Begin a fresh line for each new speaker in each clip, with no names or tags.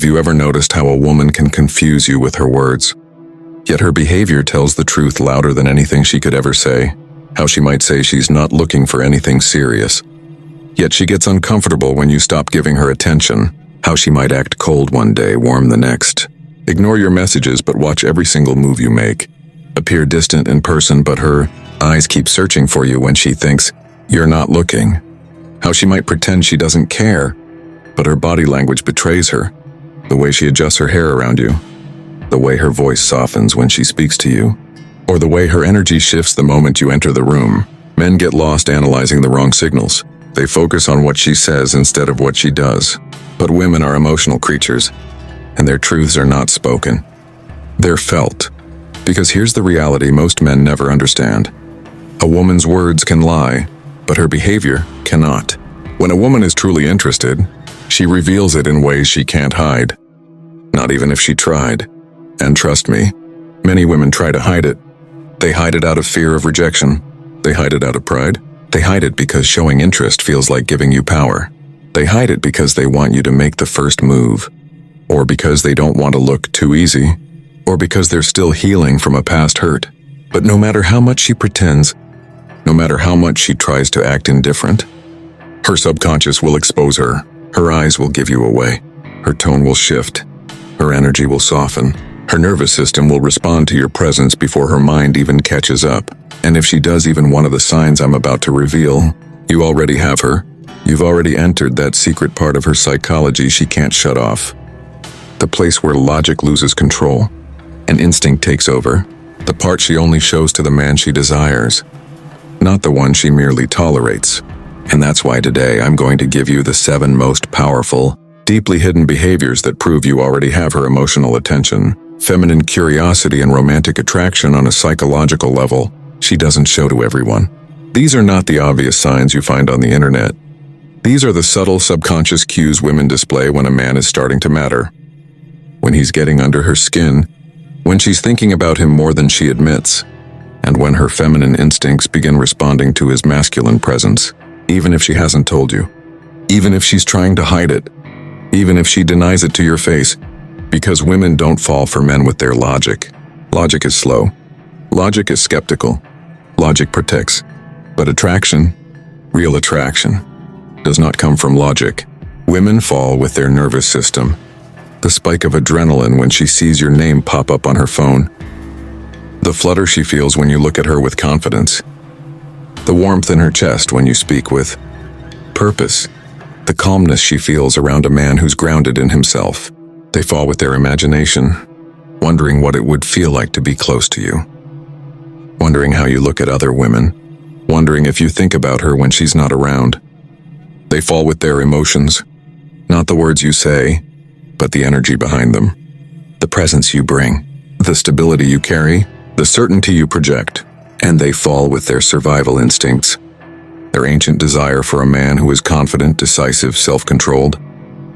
Have you ever noticed how a woman can confuse you with her words? Yet her behavior tells the truth louder than anything she could ever say. How she might say she's not looking for anything serious. Yet she gets uncomfortable when you stop giving her attention. How she might act cold one day, warm the next. Ignore your messages but watch every single move you make. Appear distant in person but her eyes keep searching for you when she thinks you're not looking. How she might pretend she doesn't care, but her body language betrays her. The way she adjusts her hair around you. The way her voice softens when she speaks to you. Or the way her energy shifts the moment you enter the room. Men get lost analyzing the wrong signals. They focus on what she says instead of what she does. But women are emotional creatures, and their truths are not spoken. They're felt. Because here's the reality most men never understand. A woman's words can lie, but her behavior cannot. When a woman is truly interested, she reveals it in ways she can't hide. Not even if she tried. And trust me, many women try to hide it. They hide it out of fear of rejection. They hide it out of pride. They hide it because showing interest feels like giving you power. They hide it because they want you to make the first move. Or because they don't want to look too easy. Or because they're still healing from a past hurt. But no matter how much she pretends, no matter how much she tries to act indifferent, her subconscious will expose her. Her eyes will give you away. Her tone will shift. Her energy will soften. Her nervous system will respond to your presence before her mind even catches up. And if she does even one of the signs I'm about to reveal, you already have her. You've already entered that secret part of her psychology she can't shut off. The place where logic loses control and instinct takes over. The part she only shows to the man she desires, not the one she merely tolerates. And that's why today I'm going to give you the 7 most powerful, deeply hidden behaviors that prove you already have her emotional attention, feminine curiosity and romantic attraction on a psychological level she doesn't show to everyone. These are not the obvious signs you find on the internet. These are the subtle subconscious cues women display when a man is starting to matter. When he's getting under her skin, when she's thinking about him more than she admits, and when her feminine instincts begin responding to his masculine presence, even if she hasn't told you, even if she's trying to hide it, even if she denies it to your face, because women don't fall for men with their logic. Logic is slow. Logic is skeptical. Logic protects. But attraction, real attraction, does not come from logic. Women fall with their nervous system. The spike of adrenaline when she sees your name pop up on her phone. The flutter she feels when you look at her with confidence. The warmth in her chest when you speak with purpose. The calmness she feels around a man who's grounded in himself. They fall with their imagination, wondering what it would feel like to be close to you. Wondering how you look at other women. Wondering if you think about her when she's not around. They fall with their emotions. Not the words you say, but the energy behind them. The presence you bring. The stability you carry. The certainty you project. And they fall with their survival instincts. Their ancient desire for a man who is confident, decisive, self-controlled.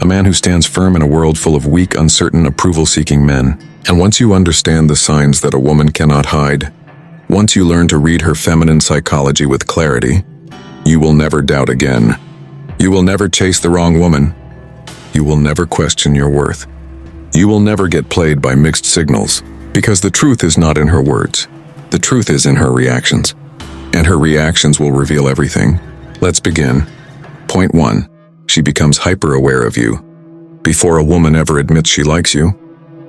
A man who stands firm in a world full of weak, uncertain, approval-seeking men. And once you understand the signs that a woman cannot hide, once you learn to read her feminine psychology with clarity, you will never doubt again. You will never chase the wrong woman. You will never question your worth. You will never get played by mixed signals, because the truth is not in her words. The truth is in her reactions. And her reactions will reveal everything. Let's begin. Point 1. She becomes hyper-aware of you. Before a woman ever admits she likes you,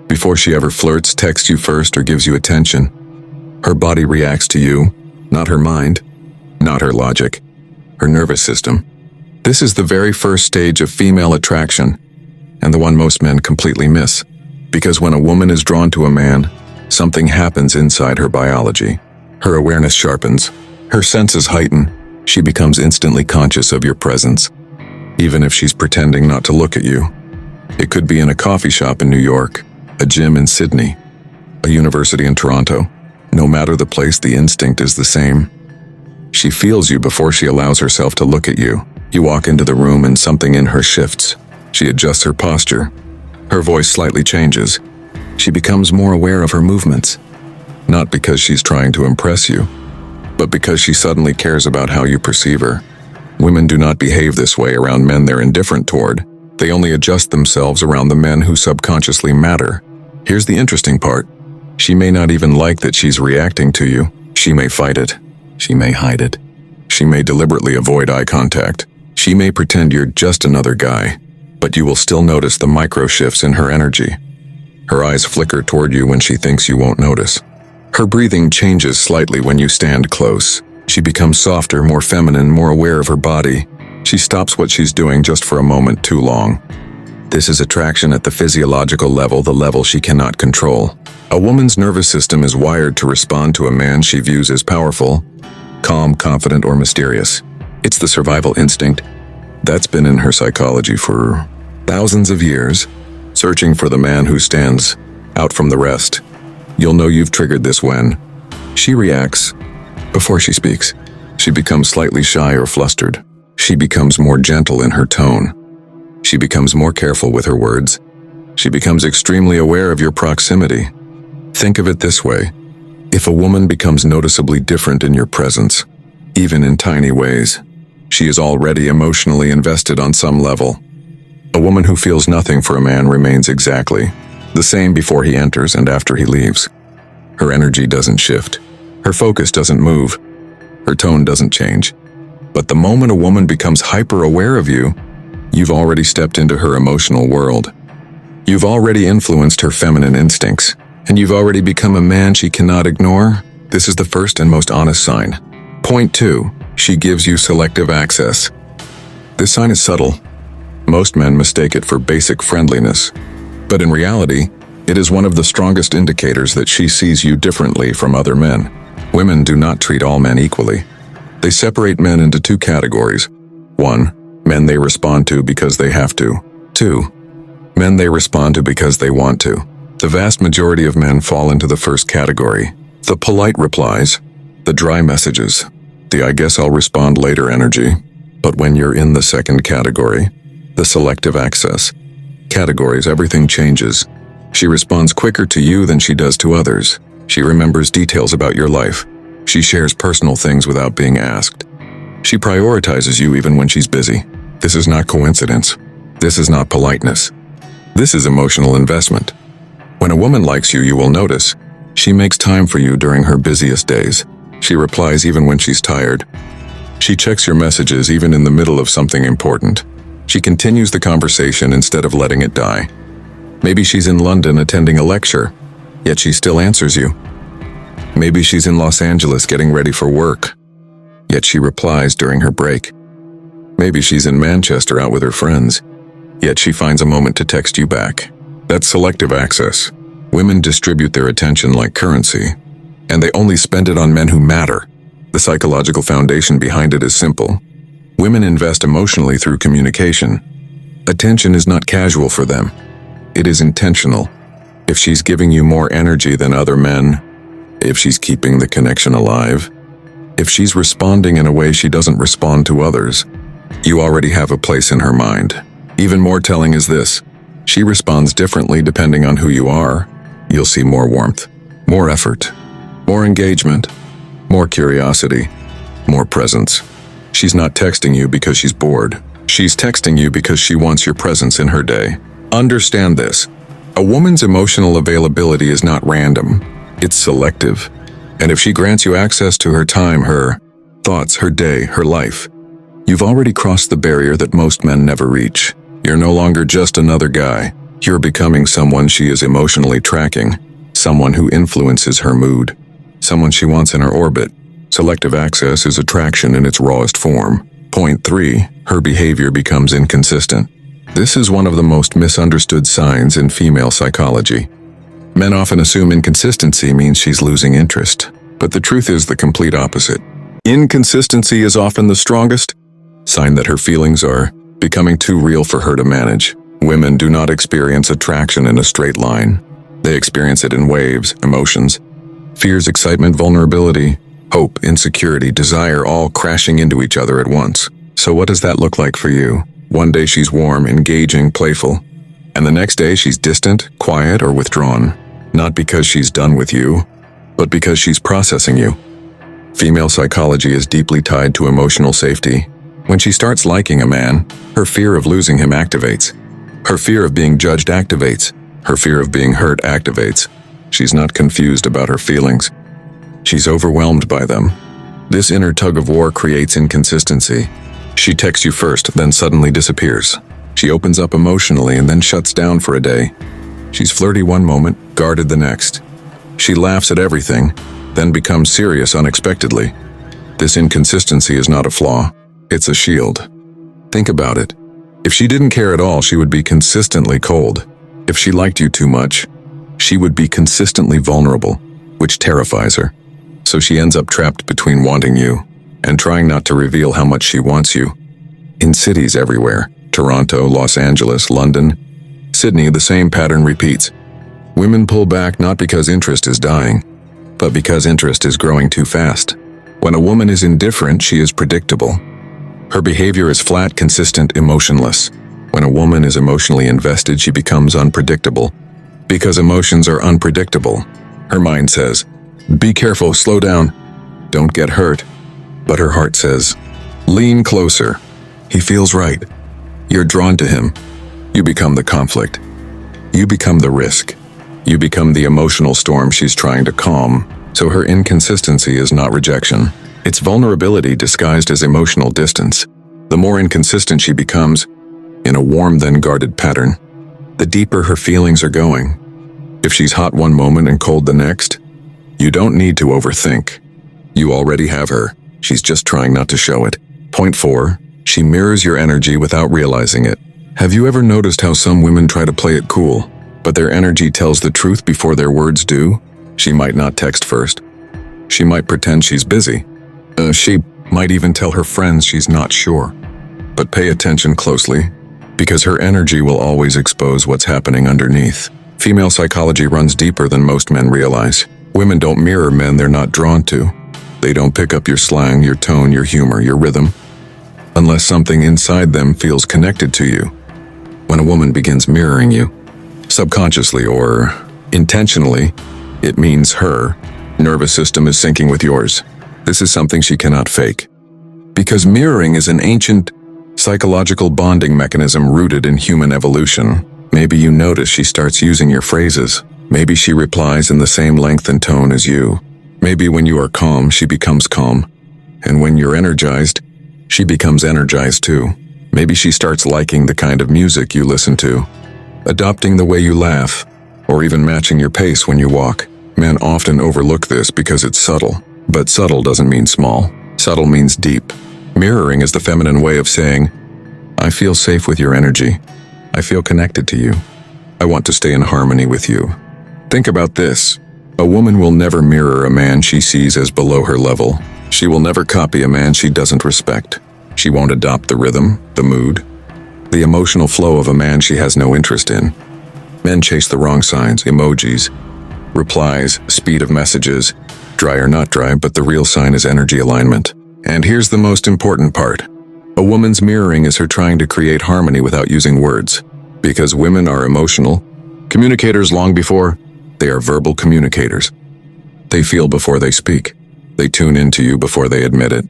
before she ever flirts, texts you first, or gives you attention, her body reacts to you, not her mind, not her logic, her nervous system. This is the very first stage of female attraction, and the one most men completely miss. Because when a woman is drawn to a man, something happens inside her biology. Her awareness sharpens, her senses heighten, she becomes instantly conscious of your presence, even if she's pretending not to look at you. It could be in a coffee shop in New York, a gym in Sydney, a university in Toronto. No matter the place, the instinct is the same. She feels you before she allows herself to look at you. You walk into the room and something in her shifts. She adjusts her posture. Her voice slightly changes. She becomes more aware of her movements. Not because she's trying to impress you, but because she suddenly cares about how you perceive her. Women do not behave this way around men they're indifferent toward. They only adjust themselves around the men who subconsciously matter. Here's the interesting part. She may not even like that she's reacting to you. She may fight it. She may hide it. She may deliberately avoid eye contact. She may pretend you're just another guy, but you will still notice the micro shifts in her energy. Her eyes flicker toward you when she thinks you won't notice. Her breathing changes slightly when you stand close. She becomes softer, more feminine, more aware of her body. She stops what she's doing just for a moment too long. This is attraction at the physiological level, the level she cannot control. A woman's nervous system is wired to respond to a man she views as powerful, calm, confident, or mysterious. It's the survival instinct that's been in her psychology for thousands of years, searching for the man who stands out from the rest. You'll know you've triggered this when she reacts before she speaks. She becomes slightly shy or flustered. She becomes more gentle in her tone. She becomes more careful with her words. She becomes extremely aware of your proximity. Think of it this way. If a woman becomes noticeably different in your presence, even in tiny ways, she is already emotionally invested on some level. A woman who feels nothing for a man remains exactly the same before he enters and after he leaves. Her energy doesn't shift. Her focus doesn't move. Her tone doesn't change. But the moment a woman becomes hyper-aware of you, you've already stepped into her emotional world. You've already influenced her feminine instincts, and you've already become a man she cannot ignore. This is the first and most honest sign. Point 2. She gives you selective access. This sign is subtle. Most men mistake it for basic friendliness, but in reality, it is one of the strongest indicators that she sees you differently from other men. Women do not treat all men equally. They separate men into 2 categories. 1. Men they respond to because they have to. 2. Men they respond to because they want to. The vast majority of men fall into the first category. The polite replies, the dry messages, the I guess I'll respond later energy. But when you're in the second category, the selective access categories, everything changes. She responds quicker to you than she does to others. She remembers details about your life. She shares personal things without being asked. She prioritizes you even when she's busy. This is not coincidence. This is not politeness. This is emotional investment. When a woman likes you, you will notice. She makes time for you during her busiest days. She replies even when she's tired. She checks your messages even in the middle of something important. She continues the conversation instead of letting it die. Maybe she's in London attending a lecture, yet she still answers you. Maybe she's in Los Angeles getting ready for work, yet she replies during her break. Maybe she's in Manchester out with her friends, yet she finds a moment to text you back. That's selective access. Women distribute their attention like currency, and they only spend it on men who matter. The psychological foundation behind it is simple. Women invest emotionally through communication. Attention is not casual for them. It is intentional. If she's giving you more energy than other men, if she's keeping the connection alive, if she's responding in a way she doesn't respond to others, you already have a place in her mind. Even more telling is this. She responds differently depending on who you are. You'll see more warmth, more effort, more engagement, more curiosity, more presence. She's not texting you because she's bored. She's texting you because she wants your presence in her day. Understand this. A woman's emotional availability is not random. It's selective. And if she grants you access to her time, her thoughts, her day, her life, you've already crossed the barrier that most men never reach. You're no longer just another guy. You're becoming someone she is emotionally tracking, someone who influences her mood, someone she wants in her orbit. Selective access is attraction in its rawest form. Point 3. Her behavior becomes inconsistent. This is one of the most misunderstood signs in female psychology. Men often assume inconsistency means she's losing interest, but the truth is the complete opposite. Inconsistency is often the strongest sign that her feelings are becoming too real for her to manage. Women do not experience attraction in a straight line. They experience it in waves, emotions, fears, excitement, vulnerability, hope, insecurity, desire, all crashing into each other at once. So what does that look like for you? One day she's warm, engaging, playful, and the next day she's distant, quiet, or withdrawn. Not because she's done with you, but because she's processing you. Female psychology is deeply tied to emotional safety. When she starts liking a man, her fear of losing him activates. Her fear of being judged activates. Her fear of being hurt activates. She's not confused about her feelings. She's overwhelmed by them. This inner tug of war creates inconsistency. She texts you first, then suddenly disappears. She opens up emotionally and then shuts down for a day. She's flirty one moment, guarded the next. She laughs at everything, then becomes serious unexpectedly. This inconsistency is not a flaw, it's a shield. Think about it. If she didn't care at all, she would be consistently cold. If she liked you too much, she would be consistently vulnerable, which terrifies her. So she ends up trapped between wanting you and trying not to reveal how much she wants you. In cities everywhere, Toronto, Los Angeles, London, Sydney, the same pattern repeats. Women pull back not because interest is dying, but because interest is growing too fast. When a woman is indifferent, she is predictable. Her behavior is flat, consistent, emotionless. When a woman is emotionally invested, she becomes unpredictable. Because emotions are unpredictable, her mind says, "Be careful, slow down, don't get hurt." But her heart says, "Lean closer. He feels right." You're drawn to him. You become the conflict. You become the risk. You become the emotional storm she's trying to calm. So her inconsistency is not rejection. It's vulnerability disguised as emotional distance. The more inconsistent she becomes, in a warm then guarded pattern, the deeper her feelings are going. If she's hot one moment and cold the next, you don't need to overthink. You already have her. She's just trying not to show it. Point 4. She mirrors your energy without realizing it. Have you ever noticed how some women try to play it cool, but their energy tells the truth before their words do? She might not text first. She might pretend she's busy. She might even tell her friends she's not sure. But pay attention closely, because her energy will always expose what's happening underneath. Female psychology runs deeper than most men realize. Women don't mirror men they're not drawn to. They don't pick up your slang, your tone, your humor, your rhythm, unless something inside them feels connected to you. When a woman begins mirroring you, subconsciously or intentionally, it means her nervous system is syncing with yours. This is something she cannot fake. Because mirroring is an ancient psychological bonding mechanism rooted in human evolution. Maybe you notice she starts using your phrases. Maybe she replies in the same length and tone as you. Maybe when you are calm, she becomes calm. And when you're energized, she becomes energized too. Maybe she starts liking the kind of music you listen to, adopting the way you laugh, or even matching your pace when you walk. Men often overlook this because it's subtle. But subtle doesn't mean small. Subtle means deep. Mirroring is the feminine way of saying, "I feel safe with your energy. I feel connected to you. I want to stay in harmony with you." Think about this. A woman will never mirror a man she sees as below her level. She will never copy a man she doesn't respect. She won't adopt the rhythm, the mood, the emotional flow of a man she has no interest in. Men chase the wrong signs, emojis, replies, speed of messages, dry or not dry, but the real sign is energy alignment. And here's the most important part. A woman's mirroring is her trying to create harmony without using words. Because women are emotional communicators long before they are verbal communicators. They feel before they speak. They tune into you before they admit it.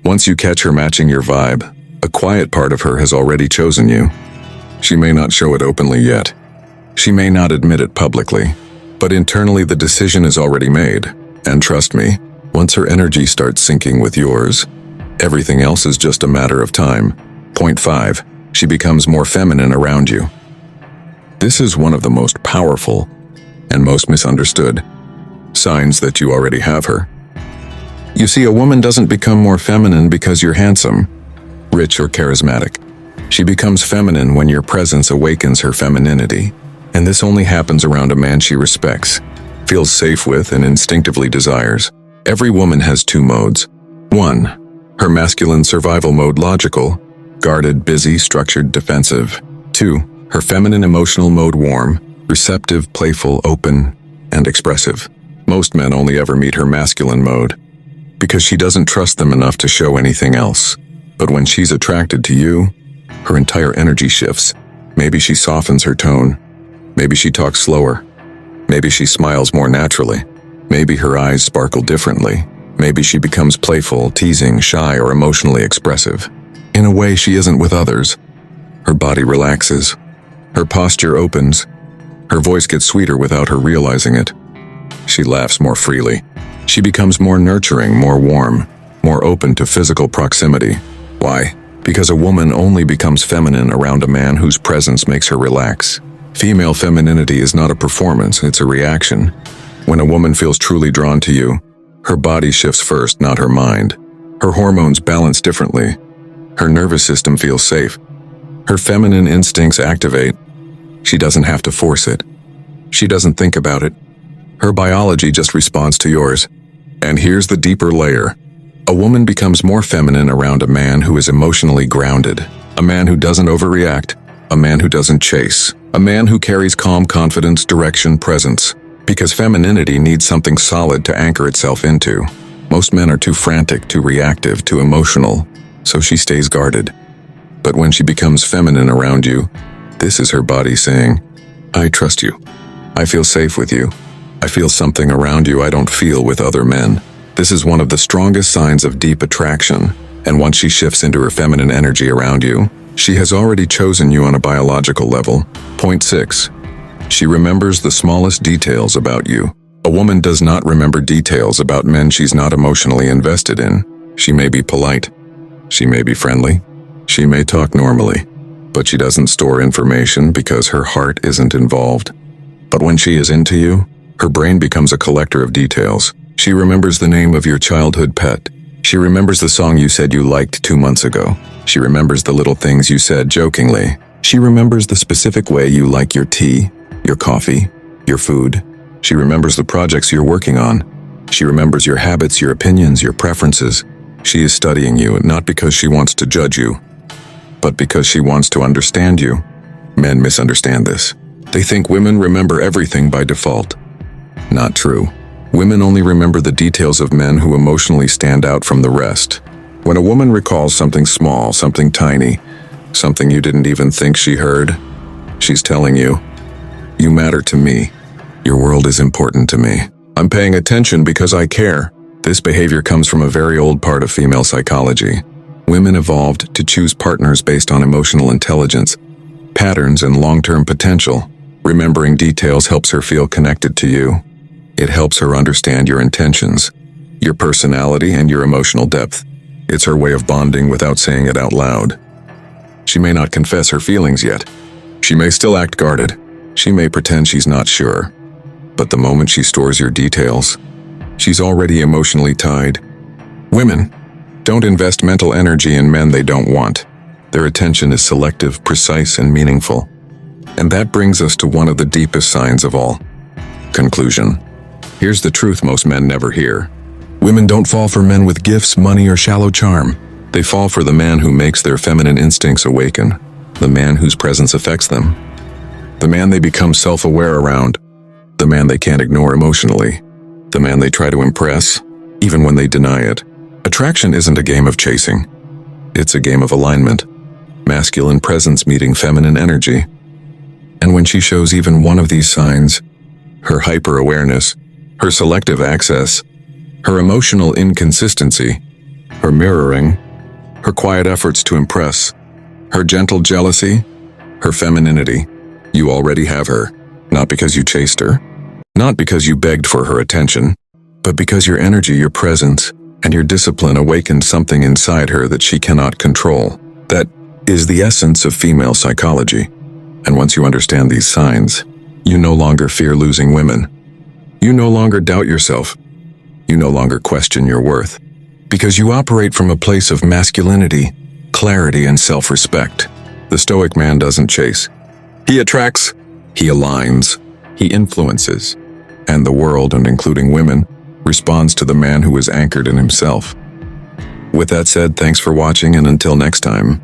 Once you catch her matching your vibe, a quiet part of her has already chosen you. She may not show it openly yet. She may not admit it publicly. But internally the decision is already made. And trust me, once her energy starts syncing with yours, everything else is just a matter of time. Point 5. She becomes more feminine around you. This is one of the most powerful and most misunderstood signs that you already have her. You see, a woman doesn't become more feminine because you're handsome, rich, or charismatic. She becomes feminine when your presence awakens her femininity. And this only happens around a man she respects, feels safe with, and instinctively desires. Every woman has 2 modes. 1. Her masculine survival mode, logical, guarded, busy, structured, defensive. 2. Her feminine emotional mode, warm, receptive, playful, open, and expressive. Most men only ever meet her masculine mode because she doesn't trust them enough to show anything else. But when she's attracted to you, her entire energy shifts. Maybe she softens her tone. Maybe she talks slower. Maybe she smiles more naturally. Maybe her eyes sparkle differently. Maybe she becomes playful, teasing, shy, or emotionally expressive. In a way she isn't with others. Her body relaxes. Her posture opens. Her voice gets sweeter without her realizing it. She laughs more freely. She becomes more nurturing, more warm, more open to physical proximity. Why? Because a woman only becomes feminine around a man whose presence makes her relax. Female femininity is not a performance, it's a reaction. When a woman feels truly drawn to you, her body shifts first, not her mind. Her hormones balance differently. Her nervous system feels safe. Her feminine instincts activate. She doesn't have to force it. She doesn't think about it. Her biology just responds to yours. And here's the deeper layer. A woman becomes more feminine around a man who is emotionally grounded, a man who doesn't overreact, a man who doesn't chase, a man who carries calm confidence, direction, presence. Because femininity needs something solid to anchor itself into. Most men are too frantic, too reactive, too emotional, so she stays guarded. But when she becomes feminine around you, this is her body saying, I trust you. I feel safe with you. I feel something around you I don't feel with other men. This is one of the strongest signs of deep attraction, and once she shifts into her feminine energy around you, she has already chosen you on a biological level. Point 6. She remembers the smallest details about you. A woman does not remember details about men she's not emotionally invested in. She may be polite. She may be friendly. She may talk normally. But she doesn't store information because her heart isn't involved. But when she is into you, her brain becomes a collector of details. She remembers the name of your childhood pet. She remembers the song you said you liked 2 months ago. She remembers the little things you said jokingly. She remembers the specific way you like your tea, your coffee, your food. She remembers the projects you're working on. She remembers your habits, your opinions, your preferences. She is studying you, not because she wants to judge you, but because she wants to understand you. Men misunderstand this. They think women remember everything by default. Not true. Women only remember the details of men who emotionally stand out from the rest. When a woman recalls something small, something tiny, something you didn't even think she heard, she's telling you, you matter to me. Your world is important to me. I'm paying attention because I care. This behavior comes from a very old part of female psychology. Women evolved to choose partners based on emotional intelligence, patterns, and long-term potential. Remembering details helps her feel connected to you. It helps her understand your intentions, your personality, and your emotional depth. It's her way of bonding without saying it out loud. She may not confess her feelings yet. She may still act guarded. She may pretend she's not sure. But the moment she stores your details, she's already emotionally tied. Women don't invest mental energy in men they don't want. Their attention is selective, precise, and meaningful. And that brings us to one of the deepest signs of all. Conclusion. Here's the truth most men never hear. Women don't fall for men with gifts, money, or shallow charm. They fall for the man who makes their feminine instincts awaken, the man whose presence affects them, the man they become self-aware around, the man they can't ignore emotionally, the man they try to impress, even when they deny it. Attraction isn't a game of chasing. It's a game of alignment. Masculine presence meeting feminine energy. And when she shows even one of these signs, her hyper-awareness, her selective access, her emotional inconsistency, her mirroring, her quiet efforts to impress, her gentle jealousy, her femininity, you already have her. Not because you chased her, not because you begged for her attention, but because your energy, your presence, and your discipline awakened something inside her that she cannot control. That is the essence of female psychology. And once you understand these signs, you no longer fear losing women. You no longer doubt yourself. You no longer question your worth. Because you operate from a place of masculinity, clarity, and self-respect. The stoic man doesn't chase. He attracts, he aligns, he influences. And the world, and including women, responds to the man who is anchored in himself. With that said, thanks for watching, and until next time.